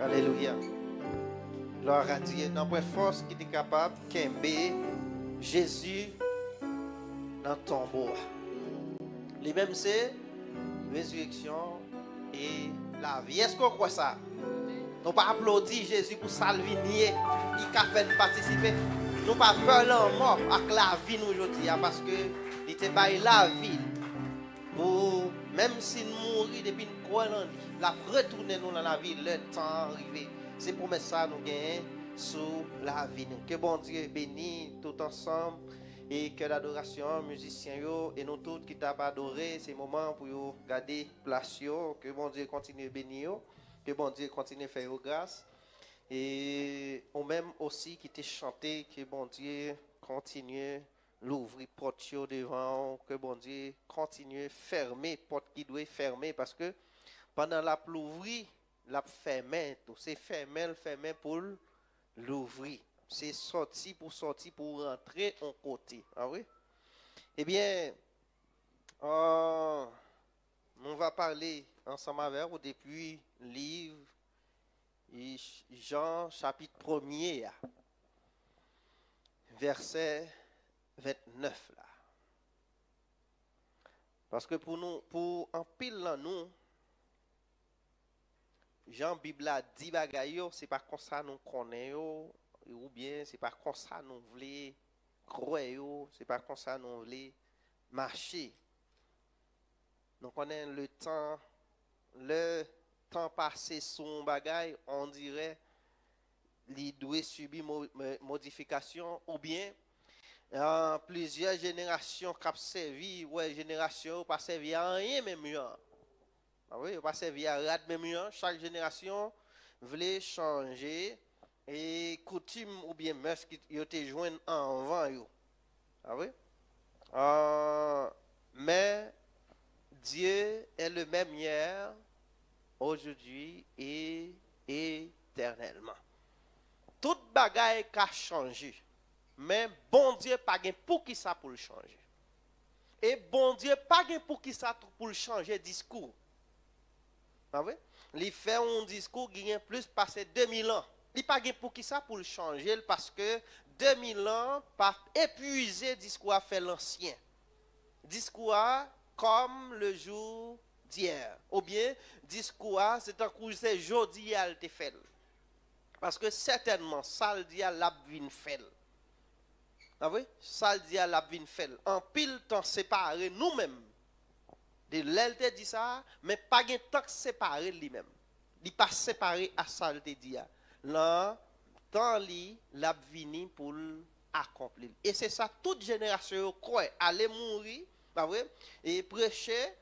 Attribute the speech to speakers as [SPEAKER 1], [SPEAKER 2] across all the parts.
[SPEAKER 1] Alléluia. Gloire à Dieu. Dans la force qui est capable, qu'aimer Jésus dans le tombeau. Lui-même, c'est résurrection et la vie. Est-ce qu'on croit ça? Nous pas applaudir Jésus pour salvinier, il a fait participer. Nous pas peur la mort avec la vie nous aujourd'hui parce que il était bail la vie pour même si nous mourir depuis nous croire en lui, la retourner nous dans la vie le temps arrivé. C'est pour mettre ça nous gagner sur la vie nous. Que bon Dieu bénisse tout ensemble et que l'adoration musiciens yo et nous tous qui t'a adoré ces moments pour yo garder place yo, que bon Dieu continue à bénir yo. Que bon Dieu continue à faire grâce. Et on même aussi qui t'a chanté, que bon Dieu continue l'ouvrir porte devant, que bon Dieu continue à fermer porte qui doit fermer parce que pendant la l'ouvrir, la fermer, c'est fermer pour l'ouvrir. C'est sorti pour rentrer en côté. Ah oui? Eh bien, on va parler ensemble avec vous depuis le livre Jean chapitre 1er, verset 29 là. Parce que pour en pile dans nous, Jean Bible a dit bagaille, c'est pas comme ça nous connaissons ou bien c'est pas comme ça nous voulons croire, c'est pas comme ça nous voulons marcher. Nous connaissons le temps passé sur un bagaille, on dirait il doit subir modification ou bien plusieurs générations qui ont servi, ouais, génération pas servi à rien même. Ah oui, pas servi à rien même. Chaque génération voulait changer et coutume ou bien mœurs qui étaient joints en vent. Ah oui? Mais Dieu est le même hier, aujourd'hui et éternellement. Toute bagaille a changé. Mais bon Dieu pas gain pour qui ça pour le changer. Et bon Dieu pas gain pour qui ça pour le changer discours. Ah oui? Il fait un discours qui a plus passé 2000 ans. Il pas gain pour qui ça pour le changer parce que 2000 ans pas épuisé discours a fait l'ancien. Discours comme le jour d'hier. Ou bien discours c'est un coup c'est jodi a te fait. Parce que certainement ça le dit à la vin fait. Ah oui, ça le dit à la vin fait. En pile temps séparé nous-mêmes. De l'elle dit ça, mais pas de temps séparé lui-même. Il pas séparé à ça le dit. Là, temps li l'a vini pour accomplir. Et c'est ça toute génération croit aller mourir, pas vrai? Et prêcher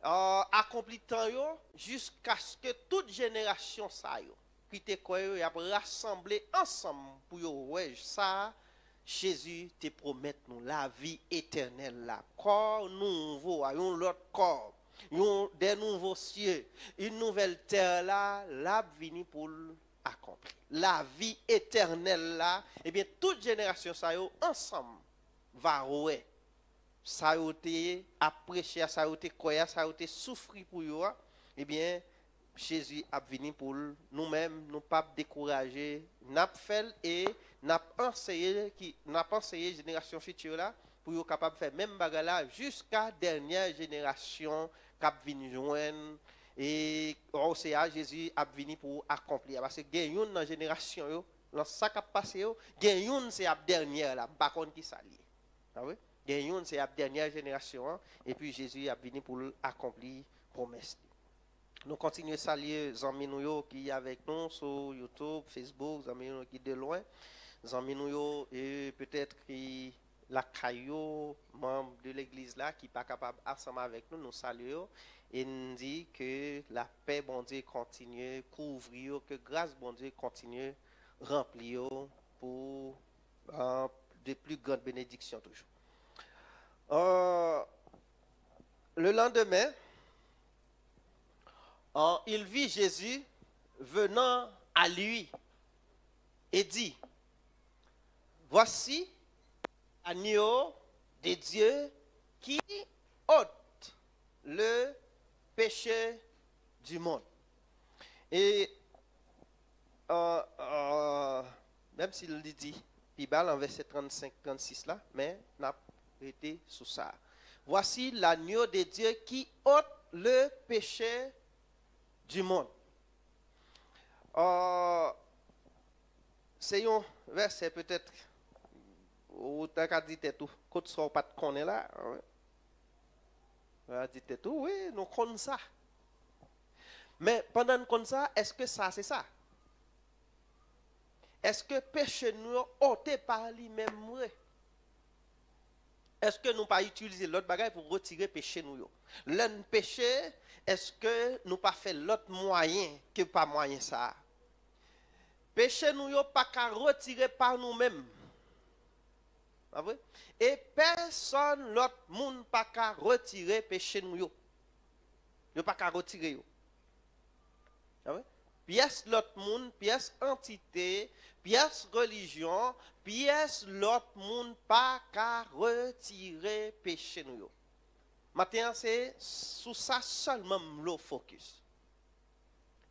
[SPEAKER 1] accomplir temps yo jusqu'à ce que toute génération ça yo qui te quoi yo a rassembler ensemble pour yo ouais ça Jésus te promet nous la vie éternelle là corps nouveau un autre corps des nouveaux cieux une nouvelle terre là l'a vini pour accomplir la vie éternelle là et bien toute génération ça yo ensemble va ouais ça a été apprécié, ça a été croyant, ça a été souffrir pour eux, eh bien, Jésus a venu pour nous-mêmes, nous pas décourager, n'a fait et n'a enseigné génération future là pour être capable de faire même bagarre là jusqu'à dernière génération qui vient joindre et Jésus a venu pour accomplir parce que gagne une dans génération yo, dans ça qui a passé yo, gagne une c'est la dernière là, pas contre qui ça lié. Ah oui? C'est la dernière génération et puis Jésus a venu pour accomplir promesse. Nous continuons à saluer les amis qui sont avec nous sur YouTube, Facebook, les amis qui sont de loin, les amis et peut-être qui la caillou membre de l'église là qui pas capable ensemble avec nous, nous saluons et nous dit que la paix bon Dieu continue couvrir, que grâce bon Dieu continue remplir pour de plus grandes bénédictions toujours. Le lendemain, il vit Jésus venant à lui et dit, voici l'agneau de Dieu qui ôte le péché du monde. Et même s'il dit, puis en verset 35-36 là, mais n'a été sous ça. Voici l'agneau de Dieu qui ôte le péché du monde. C'est un verset peut-être où tu as dit tout, quand tu ne pas de connaître là. Tu as dit tout, oui, nous connaissons ça. Mais pendant qu'on connaît ça, est-ce que ça c'est ça? Est-ce que péché nous ôté par lui-même? Est-ce que nous pas utiliser l'autre bagage pour retirer péché nous? L'un péché, est-ce que nous pas fait l'autre moyen que pas moyen ça? Péché nous pas qu'à retirer par nous-mêmes. Pas vrai? Et personne l'autre monde pas qu'à retirer péché nous yo. Yo pas qu'à retirer yo. Pas vrai? Pièce l'autre monde, pièce entité, pièce religion, pièce l'autre monde pas qu'à retirer péché nous yo. Maintenant c'est sur ça seulement le focus.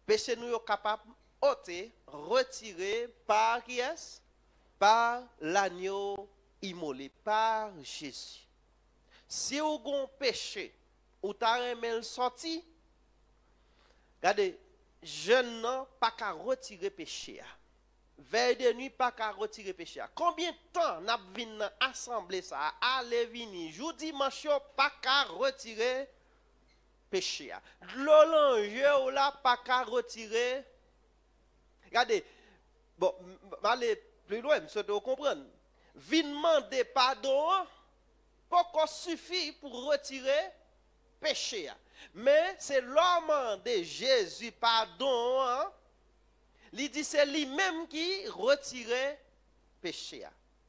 [SPEAKER 1] Péché nous yo capable ôter, retirer par qui est? Par l'agneau immolé, par Jésus. Si vous avez un péché, ou t'as aimé le sorti, regardez, jeune n'ont pas qu'à retirer péché. Veille de nuit, pas qu'à retirer péché. Combien de temps n'a venu assembler ça, aller venir, jour dimanche, pas qu'à retirer péché. L'olange ou là, pas qu'à retirer. Regardez, bon, allez plus loin, monsieur, vous comprendre. Vin demander pardon, pas suffit pour retirer péché. Mais c'est l'homme de Jésus, pardon, hein? Il dit c'est lui-même qui retirait péché.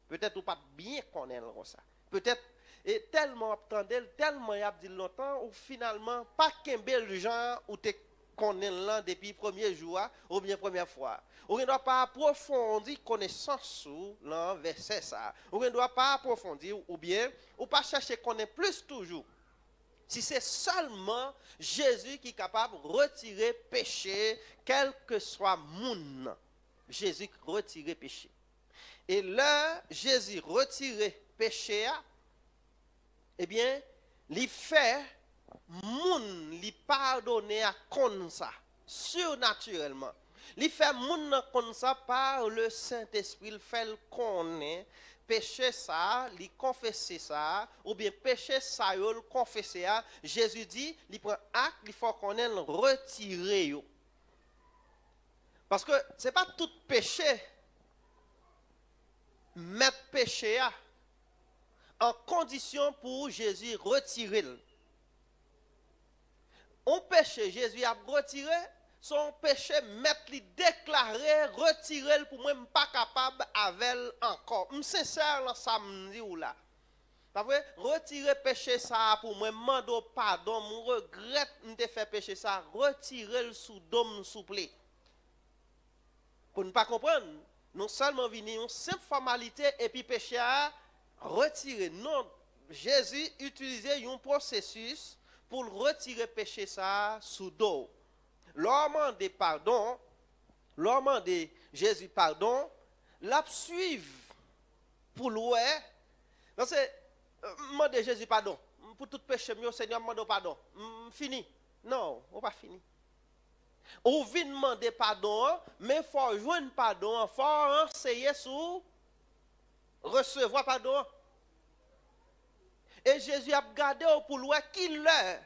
[SPEAKER 1] Peut-être ou pas bien connaître ça. Peut-être et tellement attendez, tellement y a dit longtemps ou finalement pas qu'un bel gens ou te connaît là depuis le premier jour ou bien première fois. On ne doit pas approfondir connaissance sur le verset ça. On ne doit pas approfondir ou bien ou pas chercher connaître plus toujours. Si c'est seulement Jésus qui est capable de retirer péché, quel que soit monde, Jésus retire péché. Et là, Jésus retire péché, eh bien, il fait monde, il pardonne à comme ça, surnaturellement. Il fait monde comme ça par le Saint-Esprit, il fait le connaître. Péché ça, il confesse ça, ou bien péché ça, il confesse ça. Jésus dit, il prend acte, il faut qu'on ait retiré. Parce que ce n'est pas tout péché, mettre péché en condition pour Jésus retirer. Un péché, Jésus a retiré, son péché, mettre lui déclarer, retirer pour moi, pas capable avec encore. Je suis sincère dans ça me dit ou là. Pas vrai? Retirer péché ça pour moi, mando pardon, je regrette de faire péché ça, retirer le sous dôme souple. Pour ne pas comprendre, non seulement venir une simple formalité et puis péché à retirer. Non, Jésus utilisait un processus pour retirer péché ça sous dos. L'homme de pardon, l'homme de Jésus pardon, l'a suivre pour louer. Parce que demande Jésus pardon pour tout péché mieux Seigneur demande pardon. Fini. Non, on pas fini. On vient demander pardon, mais faut joindre pardon, faut enseigner sur recevoir pardon. Et Jésus a gardé pour louer qui l'heure.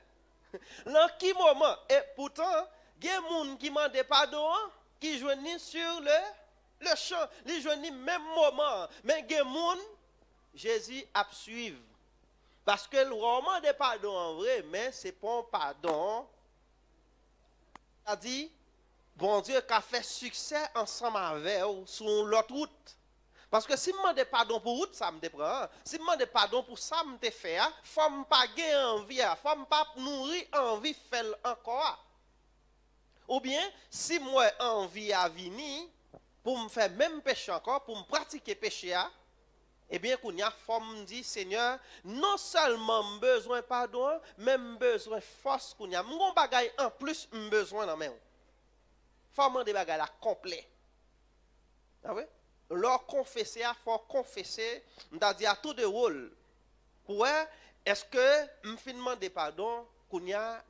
[SPEAKER 1] Dans quel moment et pourtant il y a des gens qui demandent pardon, qui joignent sur le champ, ils joignent même moment. Mais il y a des gens, Jésus a suivi. Parce que le roman de pardon en vrai, mais ce n'est pas un pardon. C'est-à-dire, bon Dieu qui a fait succès ensemble avec vous sur l'autre route. Parce que si je demande pardon pour route, ça me déprend. Si je demande pardon pour ça, je me fais, il ne faut pas gagner envie, il ne faut pas nourrir envie de faire encore. Ou bien, si moi envie à venir, pour me faire même péché encore, pour me pratiquer péché, eh bien, qu'on y a forme dit, Seigneur, non seulement besoin de pardon, même besoin de force qu'on y a. Mon bagage en plus, besoin dans même. Forme des bagages là complet. Ah oui? Leur confesser, il faut confesser, on dit à tout de rôle. Pour est-ce que je fin demander pardon,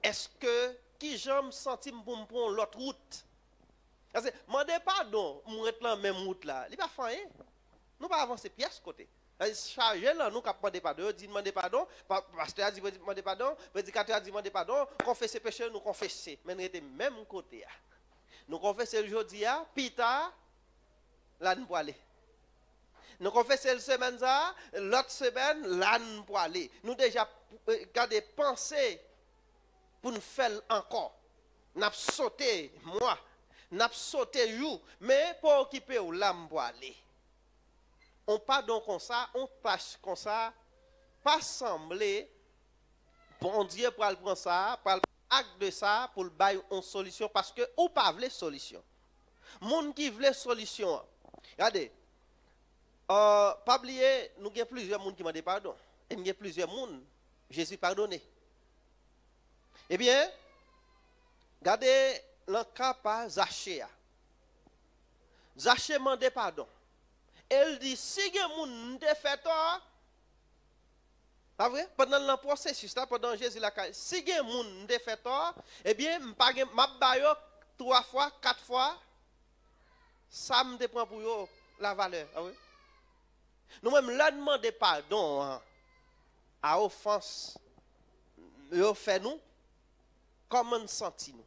[SPEAKER 1] est-ce que qui j'aime sentir pour me prendre l'autre route? Parce que demander pardon, je suis dans la même route là, il va pas faire rien. Nous pas avancer pièce côté. Chargé là, nous cap demander pardon, dit demander pardon, pasteur a dit demander pardon, prédicateur a dit demander pardon, confesser péché, nous confesser, mais nous était même côté. Nous confesser aujourd'hui, pita là nous pour aller. Nous confessons la semaine, l'autre semaine, là nous pour aller. Nous déjà gardé pensée pour nous faire encore. Nous avons sauté, moi, nous avons sauté jour, mais pour occuper ou là pour aller. On pardonne comme ça, on tâche comme ça, pas sembler, bon Dieu pour le prendre ça, pour acte de ça, pour le bailler une solution, parce que ou pas veut solution. Monde qui veut solution, regardez. Pas oublier, nous avons plusieurs monde qui m'ont dit pardon. Et nous avons plusieurs monde, Jésus pardonné. Eh bien, regardez le cas par Zachée. Zachée m'a dit pardon. Elle dit, si il y a un monde qui fait tort, pas vrai? Pendant le processus, là, pendant Jésus l'a dit, si il y a un monde qui fait tort, eh bien, je vais 3 fois, 4 fois, ça me prend pour eux la valeur. Ah oui? Nous-mêmes, là, demander pardon à offense, nous fait nous, comment nous sentons-nous?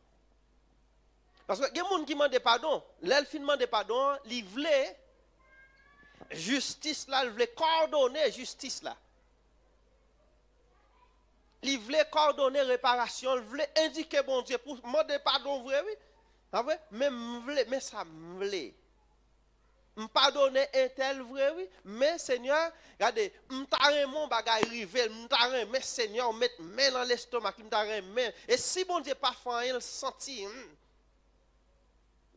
[SPEAKER 1] Parce que il y a des gens qui demandent pardon, là, ils demandent pardon, ils veulent justice là, ils veulent coordonner justice là. Ils veulent coordonner réparation, ils veulent indiquer bon Dieu pour demander pardon, vrai, oui. Ah, vrai? Mais ça me voulait. Me pardonner un tel vrai oui mais Seigneur regardez m'tare mon bagay rivel m'tare mais Seigneur mettre main dans l'estomac m'tare main et si bon Dieu pas fait il senti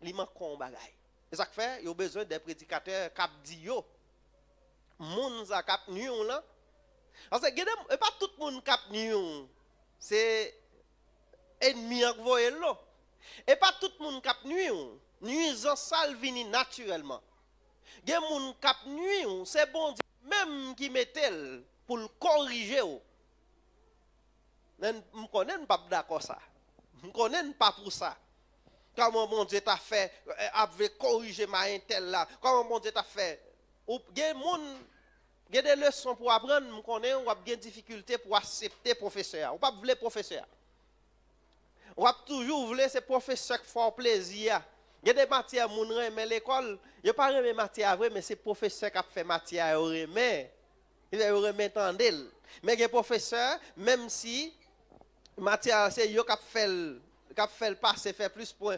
[SPEAKER 1] il manque un bagay et ça fait il y a besoin des prédicateurs cap di yo moun ça cap nuon là parce que pas tout monde cap nuon c'est ennemi en voyez là et pas tout monde cap nuon nuisance ça vient naturellement. Il y a des gens qui ont nuit, c'est bon Dieu, même qui mettent pour le corriger. Je ne connais pas d'accord ça. Je ne connais pas pour ça. Comment mon Dieu t'a fait, avec corriger ma intel là. Comment mon Dieu t'a fait. Il y a des leçons pour apprendre, je connais, ou il y a des difficultés pour accepter professeur. Ou pas vouloir professeur. Ou toujours vouloir ces professeurs qui font plaisir. Il y a des matières qui mais l'école, il n'y a pas de matière vrai, mais c'est le professeur qui a fait matière, il remet tendel. Mais il y a des professeurs, même si matière c'est eux qui a fait le passer, fait plus points.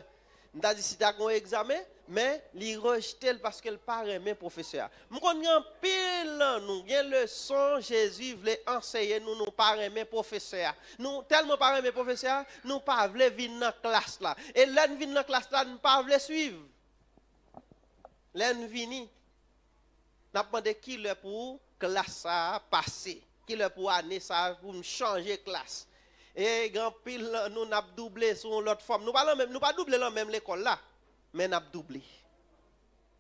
[SPEAKER 1] On a dit si tu as un examen, mais il rejette parce qu'il pas remet professeur. Nous connaissons pile nous, il y a leçon Jésus voulait enseigner nous pas remet professeur. Nous tellement pas remet professeur, nous pas voulons venir dans la classe là. Et là nous venir dans la classe là, nous pas voulons suivre. Là nous venir. N'a demandé qui le pour classe ça passer, qui le pour année ça pour changer classe. Et grand pile nous n'a doublé sur l'autre forme. Nous pas doublé dans même l'école là, mais n'a doublé.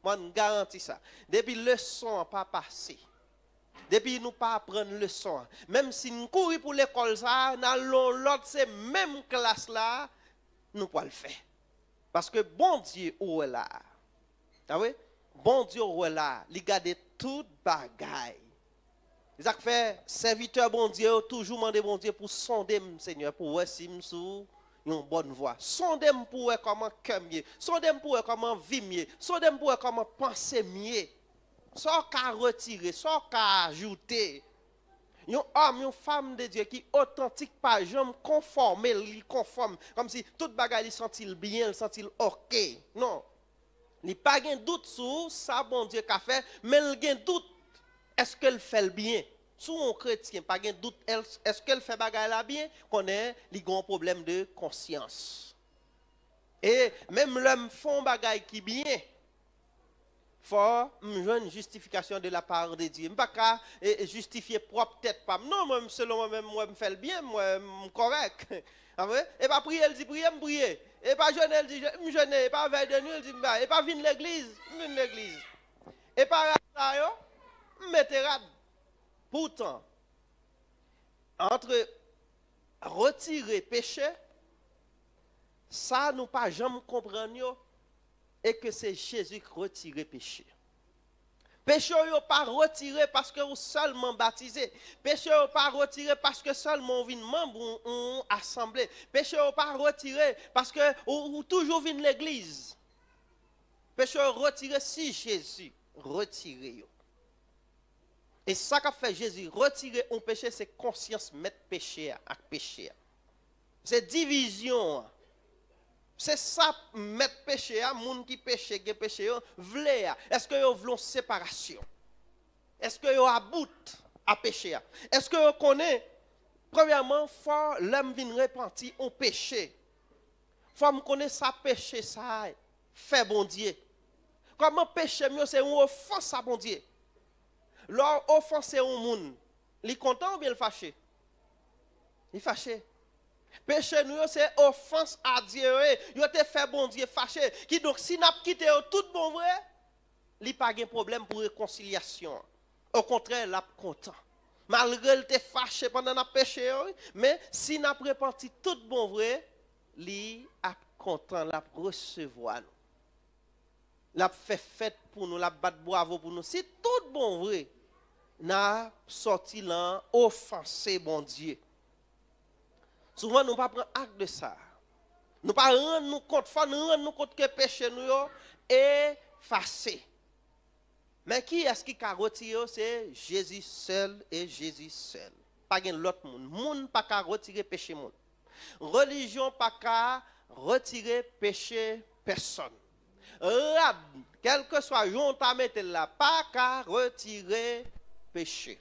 [SPEAKER 1] Moi je garantis ça. Depuis leçon pas passé. Depuis nous pas apprendre leçon. Même si nous courir pour l'école ça, dans l'autre c'est même classe là, nous pas le faire. Parce que bon Dieu est là. Ah oui? Bon Dieu est là, il garde toute bagaille. Ça fait serviteur bon Dieu toujours demander bon Dieu pour sonder Seigneur pour voir si sous une bonne voie. Sonder pour voir comment cœur mieux, sonder pour voir comment vivre mieux, sonder pour voir comment penser mieux. Sans qu'à retirer, sans qu'à ajouter. Un homme, une femme de Dieu qui est authentique, pas jamais conforme, il conforme comme si toute bagaille il sentit bien, il sentit OK. Non. Il n'y a pas de doute sur ça bon Dieu qu'a fait, mais il y a un doute. Est-ce qu'elle fait le bien? Sous un chrétien, pas de doute, est-ce qu'elle fait bagaille là bien? Qu'on ait un problème de conscience. Et même l'homme font bagaille qui bien, faut une justification de la part de Dieu. Je ne peux pas justifier propre tête pas. Non, selon moi-même, moi je fais le bien, moi je suis correct. Et pas prier, elle dit prier, me prier. Et pas jeune, elle dit, je jeune, et pas veille de nuit, elle dit, et pas venir l'église, venir l'église. Et pas ça, yo, mettez rad. Pourtant, entre retirer péché, ça nous pas jamais comprendre et que c'est Jésus qui retire péché. Péché n'est pas retiré parce que vous seulement baptisé. Péché n'est pas retiré parce que seulement vous membre ou assemblée. Péché n'est pas retiré parce que vous toujours venez l'église. Péché est retiré si Jésus retiré. Et ça qu'a fait Jésus retirer un péché, c'est conscience mettre péché à péché. C'est division. C'est ça, mettre péché à moun qui péché, qui péché, vle. Est-ce que vous voulez séparation? Est-ce que vous about à péché? Est-ce que vous connaissez, premièrement, faut l'homme vient repentir au péché. Faut me connaître ça péché, ça fait bon Dieu. Comment péché mieux, c'est une offense à bon Dieu. Leur offense un moun, il est content ou bien il fâché? Il fâché. Péché nous c'est offense à Dieu. Yo te fait bon Dieu fâché. Qui donc si n'a quitté tout bon vrai, il pas de problème pour réconciliation. Au contraire, il est content. Malgré il te fâché pendant la péché, mais si n'a repenti tout bon vrai, il est content, il recevoir nous. Il fait fête pour nous, il bat bravo pour nous. Si tout bon vrai, n'a sorti là offensé bon Dieu. Souvent, nous ne prenons pas acte de ça. Nous ne rendons nous compte, nous rendons compte que le péché nous est effacé. Mais qui est-ce qui a retiré? C'est Jésus seul et Jésus seul. Pas l'autre monde. Monde pas qu'à retirer péché monde. Religion pas qu'à retirer péché personne. Rad, quel que soit jour ta mette là, pas qu'à retirer péché.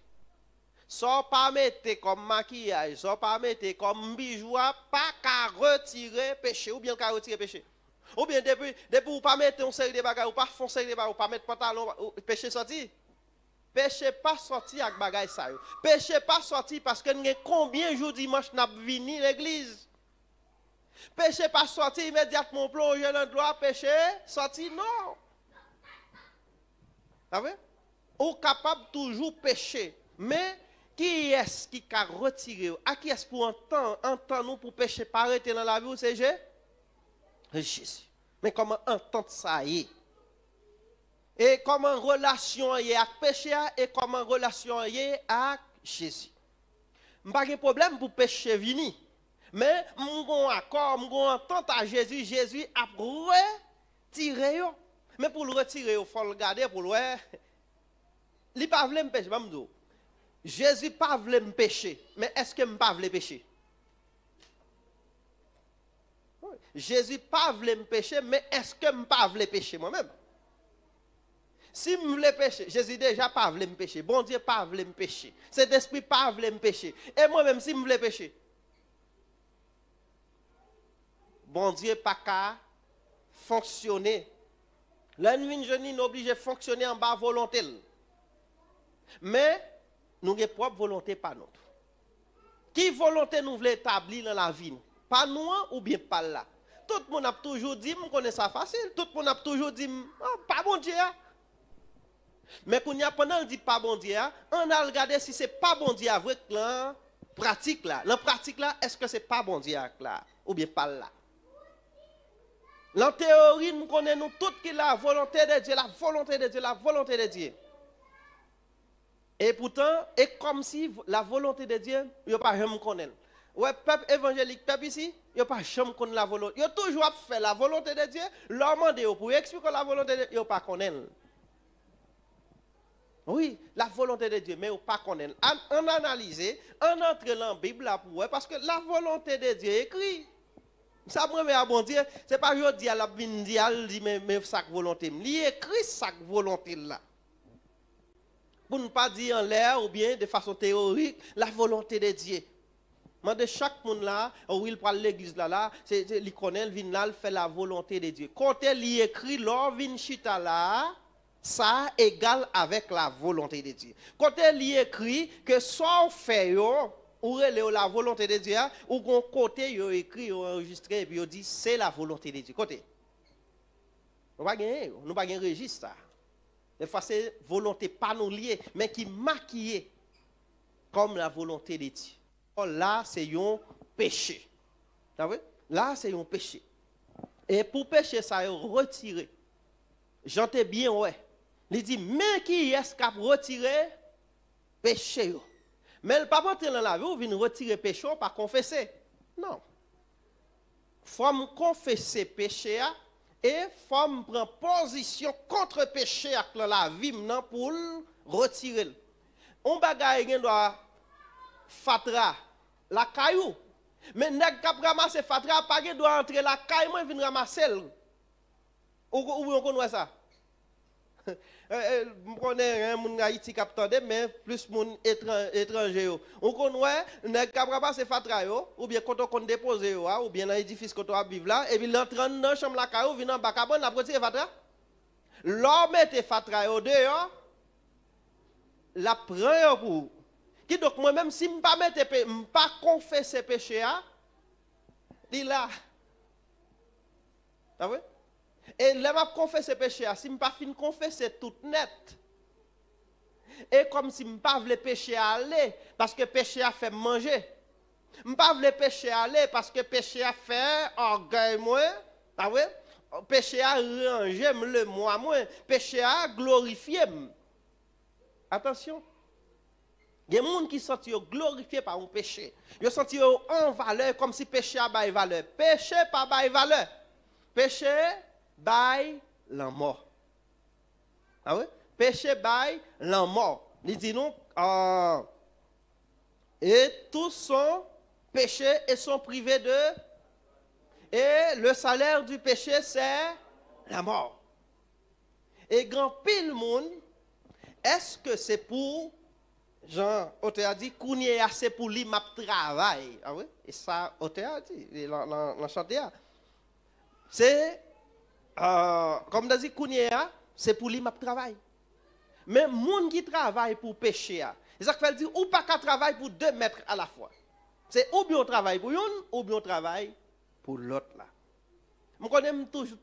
[SPEAKER 1] Sans pas mettre comme maquillage, sans pas mettre comme bijou, pas qu'à retirer péché, ou bien qu'à retirer péché. Ou bien depuis vous pas mettre un série de bagages, ou pas faire série de bagages, ou pas mettre pantalon, péché sorti. Péché pas sorti avec bagages ça. Péché pas sorti parce que nous avons combien de jours dimanche n'a venu l'église. Péché pas sorti immédiatement plongé dans le droit, péché sorti non. Ah ouais? Ou capable toujours pécher, mais qui est-ce qui a retiré? À qui est-ce pour entendre nous pour pécher pas arrêter dans la vie? C'est Jésus. Mais comment entendre ça y est? Et comment relation y est avec péché et comment relation y est avec Jésus? Pas de problème pour pécher vini. Mais mon accord, mon entente à Jésus, Jésus a retiré. Mais pour le retirer, il faut le garder pour le. Il pas voulu me pécher, Jésus pas voulu me pécher, mais est-ce que me pas voulu pécher? Jésus pas voulu me pécher, mais est-ce que me pas voulu pécher moi-même? Si me voulais pécher, Jésus déjà pas voulu me pécher, bon Dieu pas voulu me pécher, cet esprit pas voulu me pécher, et moi-même si me voulais pécher, bon Dieu pas qu'à fonctionner. L'ennemi jeune obligé de fonctionner en bas volonté. Mais nous avons propre volonté pas notre. Qui volonté nous voulons établir dans la vie? Pas nous ou bien pas là? Tout le monde a toujours dit, je connais ça facile. Tout le monde a toujours dit, oh, pas bon Dieu. Mais pendant qu'on dit pas bon Dieu, on a regardé si c'est pas bon Dieu avec la pratique là. La pratique là, est-ce que c'est pas bon Dieu là? Ou bien pas là? La théorie, nous connaissons toutes qui la volonté de Dieu, la volonté de Dieu, la volonté de Dieu. Et pourtant, et comme si la volonté de Dieu, il n'y a pas jamais connaître. Ouais, peuple évangélique, peuple ici, il n'y a pas jamais connaître la volonté. Il a toujours fait la volonté de Dieu, leur demander pour expliquer la volonté de Dieu, il n'y a pas connaître. Oui, la volonté de Dieu, mais il n'y a pas connaître. On analyse, on entre dans la Bible là pour parce que la volonté de Dieu est écrite. Ça me bon Dieu, c'est pas je dis à la bindial dit mais sa volonté, il écrit sa volonté là. Pour ne pas dire en l'air ou bien de façon théorique la volonté de Dieu. Mais de chaque monde là, où il parle l'église là, c'est il connaît, il vient là, il fait la volonté de Dieu. Quand il écrit l'or vin chita là, ça égale avec la volonté de Dieu. Quand il écrit que ça fait yo, ou la volonté de Dieu, ou qu'on côté, ils écrit, enregistré, et puis ils dit c'est la volonté de Dieu. Côté. Nous n'avons pas de registre. Des fois, c'est volonté pas nous liée, mais qui maquillée comme la volonté de Dieu. Là, c'est un péché. Là, c'est un péché. Et pour pécher, ça est retiré. J'entends bien, ouais. Il dit, mais qui est-ce qui a retiré péché? Mais le papa entrer dans la vie, il vient retirer péché, pas confesser. Non. Il faut confesser péché et il faut prendre position contre péché avec la vie pour retirer. On bagaille doit fatra la caillou. Mais nèg k'ap ramasser fatra pas doit entrer la caillou et venir ramasser. Ou on connaît ça? Je connais un moun Haïti qui attendait mais plus moun étranger. On connaît nèg k'ap ramasser fatra yo ou bien quand on dépose yo ou bien dans l'édifice quand on vivre là et puis l'entrant dans la chambre la caillou vient en bas cabane la retirer fatra. L'homme mette fatra yo dehors la prend yo pour qui donc moi-même si je ne pas confesser péché, il là. Et là, je confesser péché, si je ne pas confesser tout net. Et comme si je ne pas le péché aller, parce que péché a fait manger. Je ne pas le péché aller, parce que péché a fait orgueil moi. Péché a rangé le moi. Péché a glorifié. Attention. Il y a des gens qui sont glorifiés par un péché. Ils sont en valeur comme si péché a bail valeur. Péché pas bail valeur. Péché bail la mort. Ah oui? Péché bail la mort. Il dit nous, et tous sont péchés et sont privés de. Et le salaire du péché, c'est la mort. Et grand pile monde, est-ce que c'est pour. Jean, Ote a dit, Kounye assez pour lui, m'a travail. Ah oui? Et ça, Ote a dit, dans chanté. C'est, comme on a dit, Kounye c'est pour lui, m'a travail. Mais moun qui travaille pour pécher, c'est ça qu'il dit, ou pas qu'à travailler pour 2 mètres à la fois. C'est ou bien on travaille pour une, ou bien on travaille pour l'autre là. Je connais toujours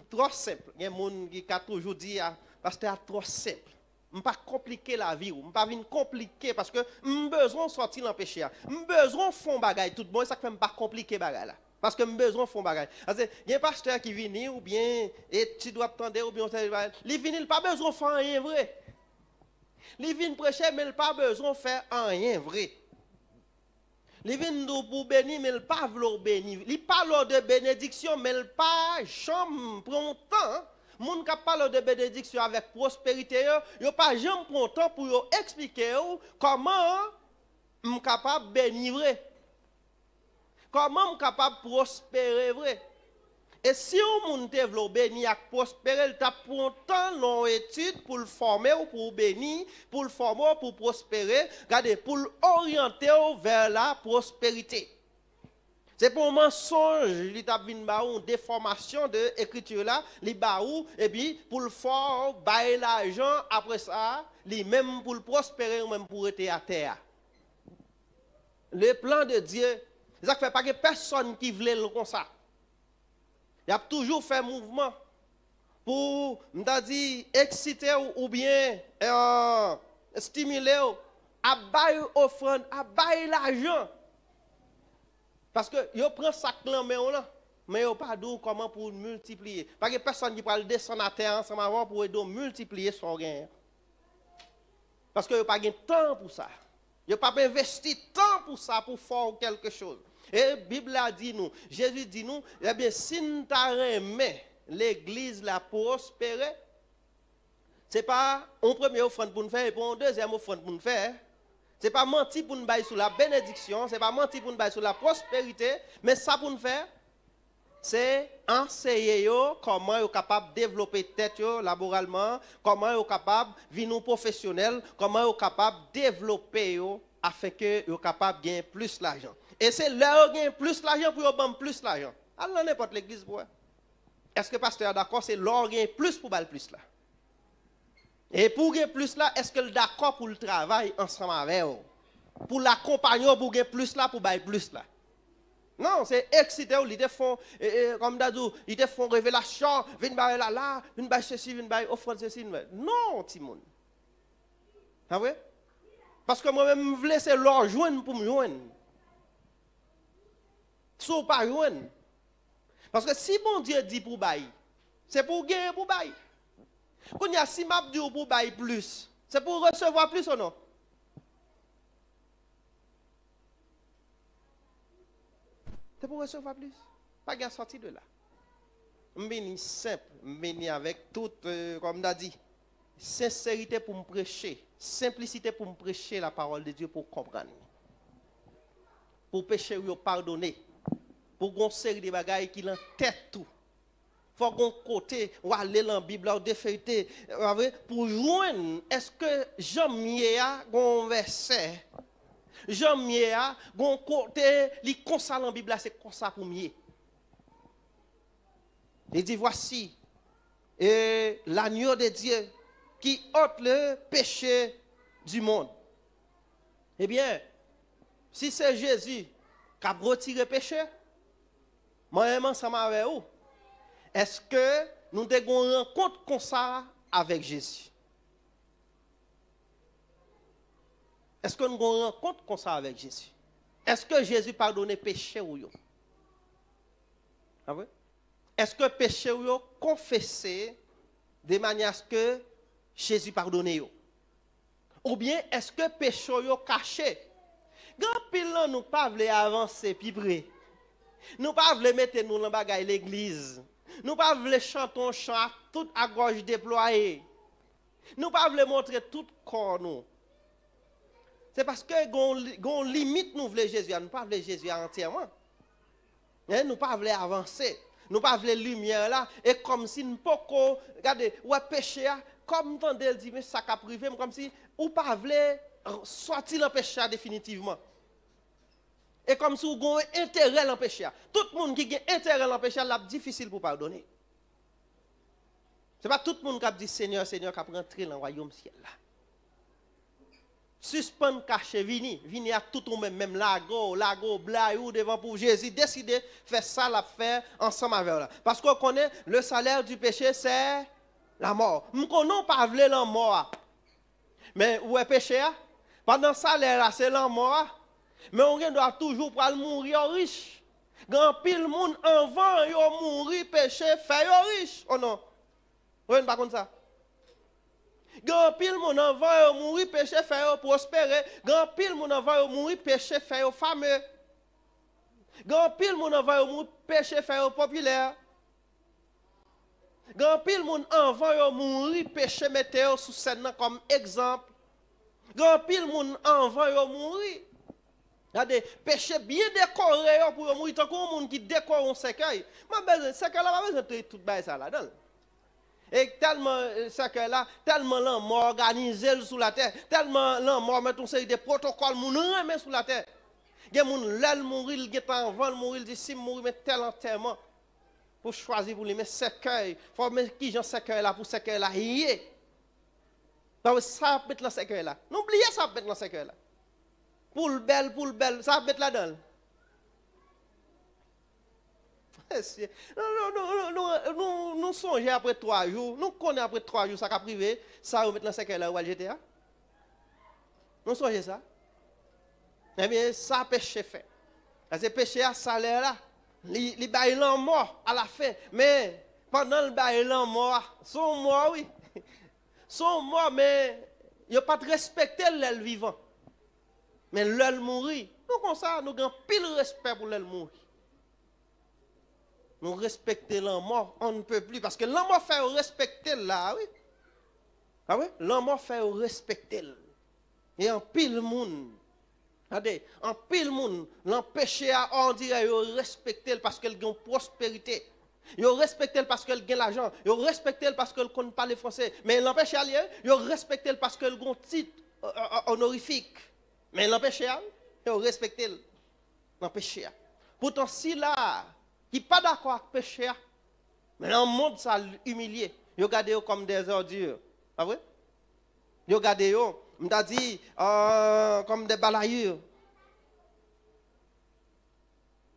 [SPEAKER 1] trop simple. Il y a des gens qui a toujours dit, parce que c'est trop simple. Je ne pas compliquer la vie, je ne pas venir compliquer parce que je besoin de sortir dans le péché. Je besoin de faire bagaille tout bon, ça fait pas compliquer bagaille là. Parce que je besoin de faire bagaille. Parce que il y a un pasteur qui vient ou bien et tu dois attendre ou bien il vient, il pas besoin de faire rien vrai. Il vient prêcher mais il pas besoin de faire rien vrai. Il vient pour bénir mais il pas vouloir bénir. Il parle de bénédiction mais il pas jamais prend temps. Moun qui parle de bénédiction avec prospérité, yo pas jamais prend temps pour expliquer comment je suis capable de bénir vrai. Comment je suis capable de prospérer vrai. Et si on veut bénir et prospérer, il prend temps dans l'étude pour le former ou pour bénir, pour le former ou pour prospérer, regardez, pour l'orienter vers la prospérité. C'est pour un mensonge, il a une déformation de l'écriture là, il et puis pour le faire, bailler l'argent, après ça, même pour le prospérer ou même pour être à terre. Le plan de Dieu, ça ne fait pas que personne qui voulait le comme ça. Il a toujours fait mouvement pour, dit, exciter ou bien stimuler à bailler offrande, à bailler l'argent. Parce que yo prend sac là mais yo pas d'où comment pour multiplier. Parce que personne qui parle descendre à terre ensemble avant pour aider multiplier son gain. Parce que yo pas gain temps pour ça. Yo pas investi temps pour ça pour faire quelque chose. Et la Bible a dit nous, Jésus dit nous, eh bien si nous remet l'église la prospérer, c'est pas un premier offrande pour nous faire et pour un deuxième offrande pour nous faire. Ce n'est pas mentir pour nous bailler sur la bénédiction, ce n'est pas mentir pour nous bailler sur la prospérité, mais ça pour nous faire, c'est enseigner comment ils sont capables de développer tête laboralement, comment ils sont capables de vivre professionnel, comment ils sont capables de développer afin qu'ils soient capables de gagner plus d'argent. Et c'est leur gagner plus d'argent pour gagner plus d'argent. Alors n'importe l'église pour. Est-ce que le pasteur est d'accord? C'est leur gagner plus pour gagner plus là. Et pour gagner plus là, est-ce que le d'accord pour le travail ensemble avec eux? pour l'accompagner, pour gagner plus là, pour bailler plus là. Non, c'est excité, ils te font, comme d'adou, ils te font révélation, viens bailler là, viens bailler ceci, viens bailler offrande ceci. Non, Timon. Ah ouais? Parce que moi-même, je veux laisser l'or joindre pour me joindre. Sauf pas joindre. Parce que si bon Dieu dit pour bailler, c'est pour gagner pour bailler. Quand il y a si m'a dit pour bailler plus, c'est pour recevoir plus ou non? C'est pour recevoir plus. Pas de sortie de là. Je bénis simple, je bénis avec toute, comme on a dit, sincérité pour me prêcher, simplicité pour me prêcher la parole de Dieu pour comprendre. Pour pécher ou pardonner. Pour qu'on série de bagailles qui l'en tête tout. Faut qu'on côté ou aller dans la Bible ou défeuilleter pour joindre est-ce que Jean-Mier a un verset Jean-Mier a un côté li comme ça dans la Bible c'est comme ça pour mieux. Il dit voici l'agneau de Dieu qui ôte le péché du monde. Eh bien, si c'est Jésus qui a retiré le péché, moi-même ensemble avec vous, est-ce que nous avons une rencontre comme ça avec Jésus? Est-ce que nous avons une rencontre comme ça avec Jésus? Est-ce que Jésus pardonne le péché ou non? Ah oui? Est-ce que le péché ou non confessé de manière à ce que Jésus pardonne yo? Ou bien est-ce que le péché ou caché? Grand pile nous pas voulons avancer puis près. Nous pas voulons mettre nous dans bagaille l'église. Nous pas voulons chanter un chant tout à gorge déployée. Nous pas voulons montrer tout corps nous. C'est parce que gon limite nous voulons Jésus, nous pas voulons Jésus entièrement. Nous pas voulons avancer. Nous pas voulons lumière là et comme si nous pas regardez ouais péché comme tandis dit mais ça qu'a privé comme si ou pas voulons sortir dans péché définitivement. Et comme si vous avez intérêt à l'empêcher. Tout le monde qui a intérêt à l'empêcher, c'est difficile pour pardonner. Ce n'est pas tout le monde qui a dit Seigneur, Seigneur, qui a rentré dans le royaume ciel. Suspendre, cacher, vini à tout le monde, même lago, blaou, devant pour Jésus, décider de faire ça, la faire ensemble avec là. Parce qu'on connaît le salaire du péché, c'est la mort. Nous ne connaissons pas la mort. Mais où est le péché? Pendant le salaire, c'est la mort. Mais on doit toujours pour mourir riche. Grand pile monde avant yo mourir péché fait yo riche. Oh non. Vous ne pas comme ça. Grand pile monde avant yo mourir péché fait yo prospérer. Grand pile monde avant yo mourir péché fait yo fameux. Grand pile monde avant yo mourir péché fait yo populaire. Grand pile monde avant yo mourir péché mette yo sous scène comme exemple. Grand pile monde avant yo mourir. Il y a des péchés bien décorés pour mourir. Tant qu'on monde qui décore un cercueil. Mais cercueil là, pas besoin de tout ça là-dedans. Et tellement cercueil là, tellement l'homme mort organisé sous la terre, tellement l'homme mort met une série de protocoles, moun remet sous la terre. Il y a moun l'el mourir, il y a avant mourir, il dit si mourir mais tel enterrement pour choisir pour lui mais cercueil. Faut mettre qui j'en cercueil là pour cercueil là yé. Donc ça mettre dans cercueil là. N'oubliez ça mettre dans cercueil là. Pour le bel, ça va mettre là-dedans. Nous songeons après 3 jours, nous connaissons après 3 jours, ça va privé, ça va mettre dans le cercueil là où GTA. Nous songeons ça. Eh bien, ça péché fait. Parce que péché à salaire là, il baille l'en mort à la fin. Mais pendant le baille l'en mort, sont morts, oui. Sont morts, mais ils n'ont pas respecté l'aile vivant. Mais l'elle mourir, nous comme ça, nous avons pile respect pour l'elle mourir. Nous respectons la mort, on ne peut plus, parce que la mort fait respecter là, oui. Ah oui? La mort fait respecter. Et en pile monde, regardez, en pile monde, l'empêcher à on dirait respecter parce qu'elle a une prospérité. Ils respectent parce qu'elle gagne l'argent. Ils respectent parce qu'elle ne connaît pas le français. Mais l'empêcher à lire, ils respectent parce qu'elle a un titre honorifique. Mais l'empêcher, il faut respecter l'empêcher. Pourtant, si là, qui n'est pas d'accord avec le péché, mais dans le monde, ça humilié. Ils regardent comme des ordures. Pas vrai? Ils regardent m'a dit, comme des balayures.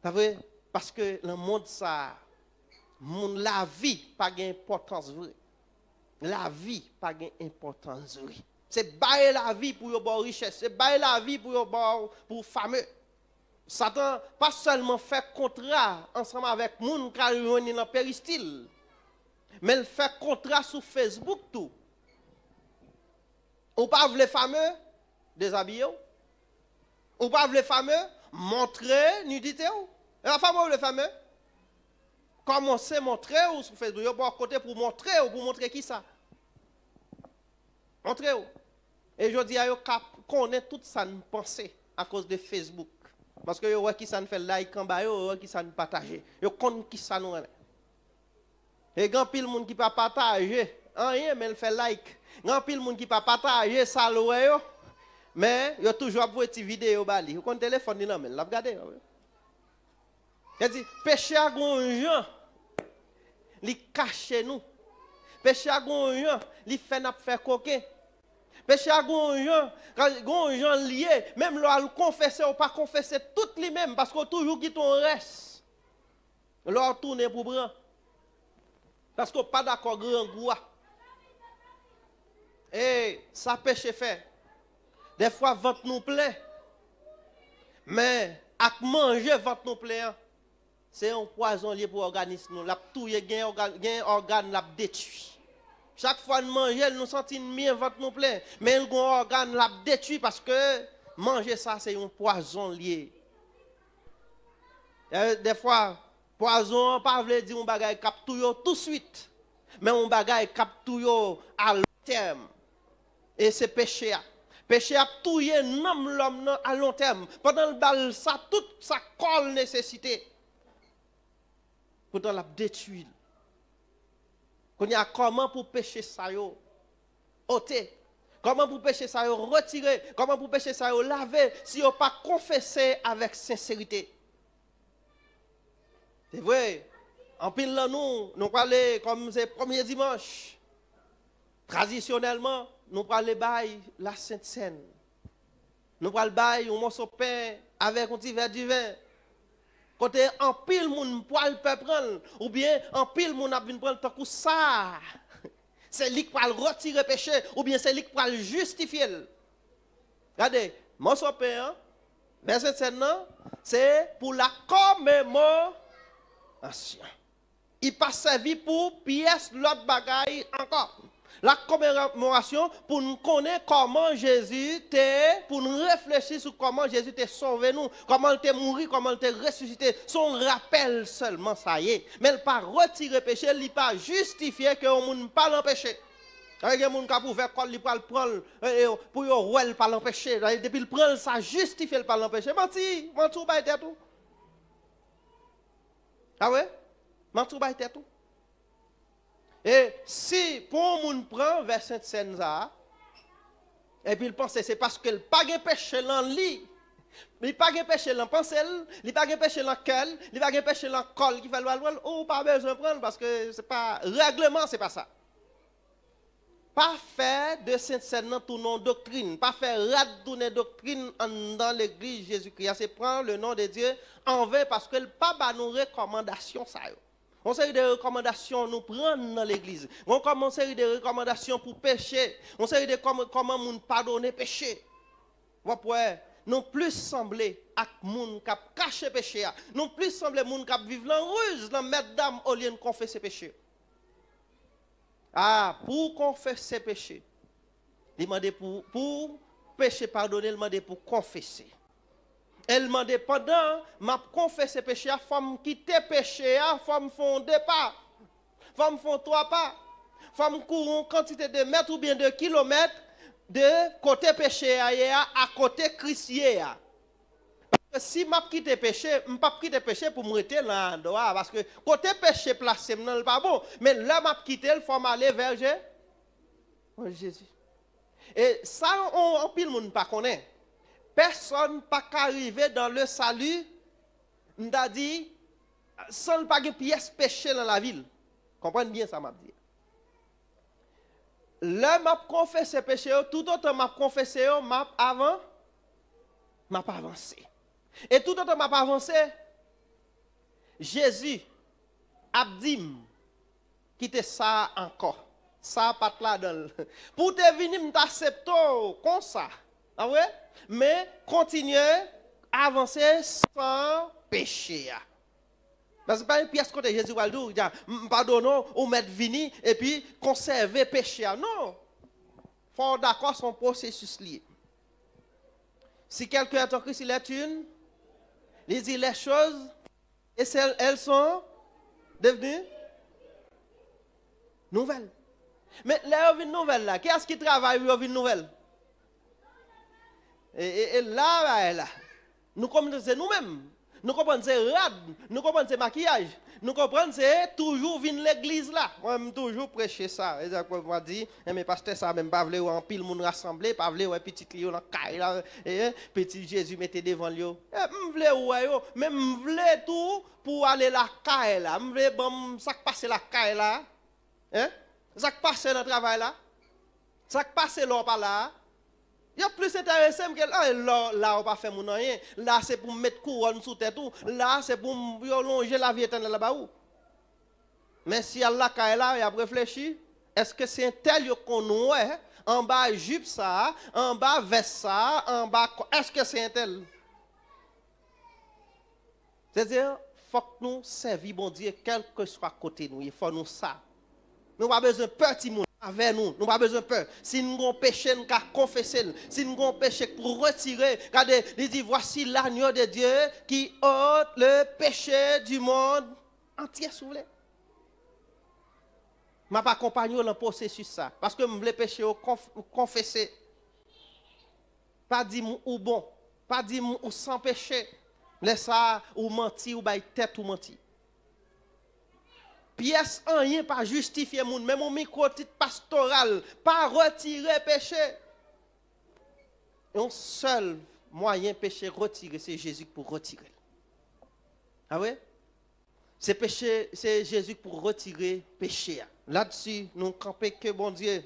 [SPEAKER 1] T'as vu? Parce que le monde, ça, la vie, pas d'importance vraie. La vie, pas d'importance vraie. C'est bailler la vie pour avoir richesse. C'est bailler la vie pour fameux. Satan, pas seulement fait contrat ensemble avec les gens qui sont dans le péristyle, mais il fait contrat sur Facebook tout. Ou pas les fameux déshabillés. Ou pas les fameux montrer nudité. La femme ou les fameux commencer à montrer ou sur Facebook. Vous avez côté pour montrer qui ça. Montrer. Et je dis à vous qu'on connaît tout ça nous penser à cause de Facebook. Parce que vous voyez qui ça nous fait like en bas, vous voyez qui ça nous partage. Vous connaissez qui ça nous. Et grand pile monde qui pas partager, rien mais il fait like. Grand pile monde qui pas partager ça le mais il toujours pour une vidéo bali. Vous connaissez téléphone là mais l'a regarder. Il dit péché à gonjan, li cache nous. Péché à gonjan, li fait n'a faire coquin. Péché à gonjan, quand gonjan lié, même là confesser ou pas confesser tout lui-même parce que toujours qui ton reste. Là tourner pour bran. Parce qu'on pas d'accord grand goût. Et ça péché fait. Des fois ventre nous plaît. Mais à manger ventre nous plaît. C'est un poison lié pour l'organisme. La touille gain organe la détruit. Chaque fois nous manger, nous sentons mieux ventre nous plaît, mais le organe la détruit parce que manger ça c'est un poison lié. Des fois poison pas veut dire un bagage cap tout de suite, mais un bagage cap tout à long terme. Et c'est péché. Péché a touyer l'homme à long terme. Pendant le bal ça toute sa colle nécessité. Pourtant la détruit. Qu'on y a comment pour pécher ça yo ôter, comment pour pécher ça yo retirer, comment pour pécher ça yo laver si on pas confessé avec sincérité. C'est vrai. En pile là nous parler comme c'est premier dimanche. Traditionnellement, nous parlons bail la Sainte Seine. Nous parlons bail un morceau de pain avec un petit verre de vin. Côté en pile moun poil peut prendre ou bien en pile moun a vinn prendre tant que ça. C'est lui qui va retirer péché ou bien c'est lui qui va justifier. Regardez, morceau de pain verset 7 c'est pour la commémoration. Il pas servi pour pièce l'autre bagaille encore. La commémoration pour nous connaître comment Jésus t'est, pour nous réfléchir sur comment Jésus t'est sauvé nous, comment il t'est mort, comment il t'est ressuscité. Son rappel seulement, ça y est. Mais il pas retirer péché, il pas justifier que on ne pas l'empêcher. Avec les gens qui ont ouvert il pas le prendre pour y pas l'empêcher. Depuis il prend ça justifie le pas l'empêcher. Menti ou pas tout. Ah ouais? Menti ou pas tout. Et si pour moun prend verset Sainte ça et puis il pense c'est parce qu'il pas de péché dans lui. Il pas de péché dans pensée, il pas de péché dans cœur, il pas de péché dans col qui fait ou pas besoin de prendre parce que c'est pas règlement, c'est pas ça. Pas faire de Sainte Seine dans tout nom doctrine, pas faire radouner doctrine dans l'église Jésus-Christ, c'est prendre le nom de Dieu en vain parce que pas ba nous recommandation ça yo. On série de recommandations nous prendre dans l'église. On commence série de recommandations pour pécher. On série de comment moun pardonner péché. Ouais, non plus sembler à moun qui caché péché. Non plus sembler moun qui vivre dans ruse, dans mesdames au lieu de confesser péché. Ah, pour confesser péché. Il demande pour péché pardonner, il demande pour confesser. Elle m'a dit pendant m'a confessé péché, femme quitter péché, femme font deux pas, femme font trois pas, femme courent une quantité de mètres ou bien de kilomètres de côté péché à côté Christ. Parce que si m'a quitté péché, m'a quitter péché pour me rester là dehors parce que côté péché placé non pas bon, mais là m'a quitté, il faut aller vers Jésus. Et ça on pile monde pas connaît. Personne pas qu'arriver dans le salut, m'da dit, sans pas de pièce péché dans la ville. Comprenez bien ça, m'a dit. Là, m'a confessé péché, tout autant m'a confessé, m'a avancé. Et tout autant m'a avancé, Jésus a dit, quittez ça encore. Ça pas là dans pour te venir m'accepter comme ça. Ah ouais? Mais continuer à avancer sans péché. Parce que pas une pièce côté Jésus va dire pardonnons ou mettre vini et puis conserver péché. Non. Faut d'accord son processus lié. Si quelqu'un est en Christ, il est une, il dit les choses et elles sont devenues nouvelles. Mais là, il y a une nouvelle là. Qui est-ce qui travaille pour une nouvelle? Et là, nous comprenons nous-mêmes. Nous comprenons c'est rad, nous comprenons c'est maquillage. Nous comprenons c'est toujours venir l'église là. Moi, je toujours prêcher ça. Et ça, moi, dit, mais pasteur, ça même pas voulu en pile monde rassemblé, pas voulu un petit lion dans caille là, et petit Jésus mettait devant lui. Je voulais ouais yo, mais je voulais tout pour aller la caille là. Je voulais bon ça passer la caille là. Hein? Ça passe dans le travail là. Ça passe là par là. Il y a plus intéressant que là on pas faire mon rien. Là c'est pour mettre couronne sous tête tout. Là c'est pour longer la vie éternelle là-bas. Mais si Allah est là, il a réfléchi, est-ce que c'est un tel qu'on ouais en bas jupe ça, en bas veste ça, en bas est-ce que c'est un tel? C'est-à-dire faut que nous servions bon Dieu quel que soit côté nous, il faut nous ça. Nous n'avons pas besoin de petit monde avec nous. Nous n'avons pas besoin de peur. Si nous avons péché, nous avons confessé. Si nous avons péché pour retirer, regardez, il dit voici l'agneau de Dieu qui ôte le péché du monde entier, s'il vous plaît. Je ne vais pas accompagner dans le processus ça. Parce que je voulais pécher au confesser. Pas dire ou bon. Pas dire ou sans péché. Laisse ça ou mentir ou bailler tête ou mentir. Pièce en rien pas justifier moun, même mon micro-titre pastoral, pas retirer péché. Un seul moyen péché retirer, c'est Jésus pour retirer. Ah ouais? C'est péché, c'est Jésus pour retirer péché. Là-dessus, nous campons que bon Dieu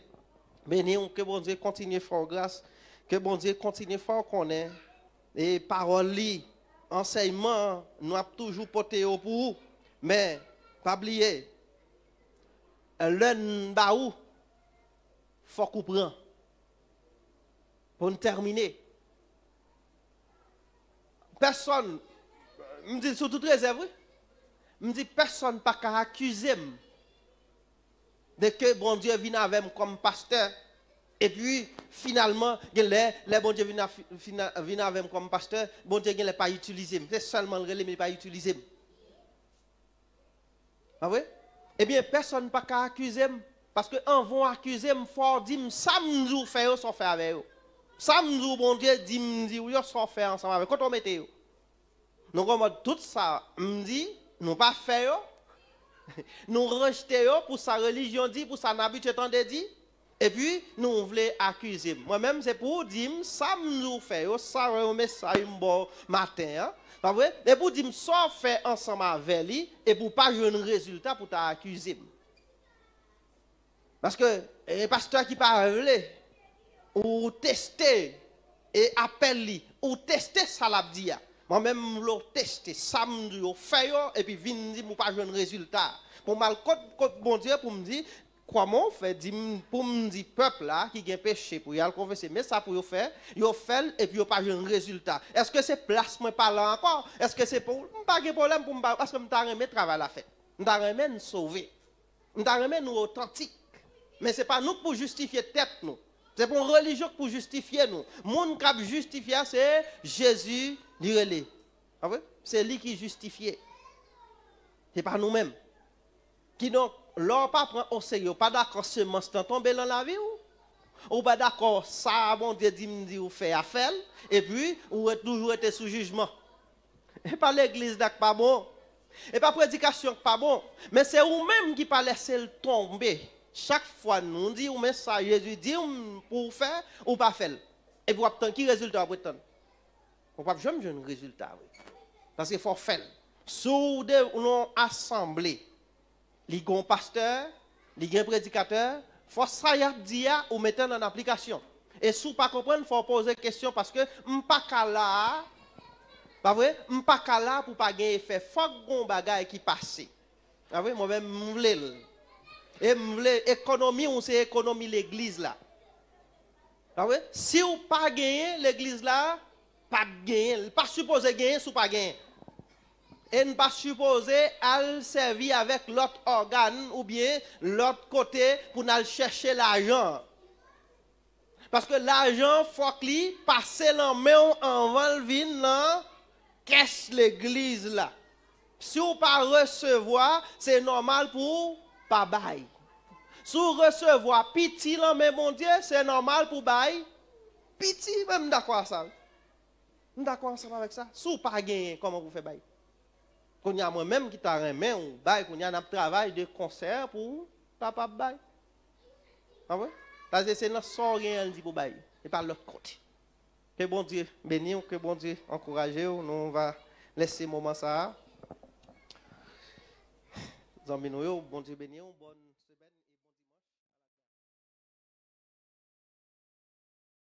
[SPEAKER 1] bénisse, que bon Dieu continue fort grâce, que bon Dieu continue fort connaît. Et parole, enseignement, nous avons toujours porté au pour vous, mais pas oublier, l'un baou, faut qu'on prenne. Pour nous terminer. Personne, me dit surtout réserve, me dit personne pas qu'à accuser de que bon Dieu vient avec moi comme pasteur. Et puis, finalement, les bon Dieu vient avec moi comme pasteur, bon Dieu ne pas utilisé. C'est seulement le relais, mais pas utilisé. Ah oui? Eh bien, personne ne peut pas accuser. Parce qu'en vont accuser, il faut dire, ça me fait, ça fait avec eux. Ça me bon Dieu dit, oui, ça fait ensemble avec eux. Quand on mette eux. Donc, tout ça, me dit, nous pas fait, nous rejeter pour sa religion dit, pour sa habitude dit. Et puis, nous voulons accuser. Moi-même, c'est pour dire, ça me fait, ça me ça un bon matin. Hein? Pas vrai? Et pour dire, ça fait ensemble avec lui, et pour pas jouer un résultat pour t'accuser. Parce que les pasteurs qui parlent, ou tester, et appellent lui, ou tester ça l'a dit. Moi-même, je tester, ça me fait, et puis venir pour pas jouer un résultat. Pour mal, bon Dieu, pour me dire, comment on fait pour me dire peuple là qui a péché pour y aller confesser, mais ça pour y faire, et puis y pas un résultat. Est-ce que c'est place moi pas là encore? Est-ce que c'est pour pas de problème pour parce que m'ta remet travail à faire. M'ta remet nous sauver. M'ta remet nous authentique. Mais c'est pas nous pour justifier tête nous. C'est pour une religion pour justifier nous. Mon cap justifier c'est Jésus direlé. Ah ouais? C'est lui qui justifie. C'est pas nous-mêmes. Qui donc l'on pas prend au sérieux, pas d'accord seulement c'est tomber dans la vie ou pas d'accord ça bon Dieu dit ou fait affaire et puis ou toujours été sous jugement. Et pas l'église d'acte pas bon. Et pas prédication pas bon, mais c'est vous même qui pas laisser le tomber. Chaque fois nous dit ou mais ça Jésus dit pour faire ou pas faire. Et pour obtenir qui résultat pour obtenir. On pas jamais un résultat oui. Parce qu'il faut faire. Sous des assemblée. Il y a un pasteur, il y a un prédicateur, faut ça y a dit ou mettre en application. Et si vous pas comprendre, faut poser question parce que m'pas là, pas vrai? M'pas là pour pas gagner effet. Faut gon bagay qui passe. Pas vrai? Moi même m'vle. Et m'vle économie ou c'est économie l'église là. Pas vrai? Si vous pas gagner l'église là, pas gagner, pas supposé gagner si pas gagner. Et ne pas supposer à servir avec l'autre organe ou bien l'autre côté pour nous chercher l'argent. Parce que l'argent, faut qu'il passe la main avant le vin là, qu'est-ce l'église là. Si vous pas recevoir, c'est normal pour pas bail. Si vous recevoir petit la main mon Dieu, c'est normal pour bail. Petit, même d'accord ça. D'accord ensemble avec ça. Si vous pas gagner, comment vous faites bail? Qu'on y a moi-même qui t'a remis ou bail, qu'on y a un travail de concert pour capable bail. Ah ouais? Parce que c'est notre sort rien dit pour bail et par l'autre côté. Que bon Dieu bénisse, que bon Dieu encourage, nous on va laisser moment ça. Bon Dieu bénisse, bonne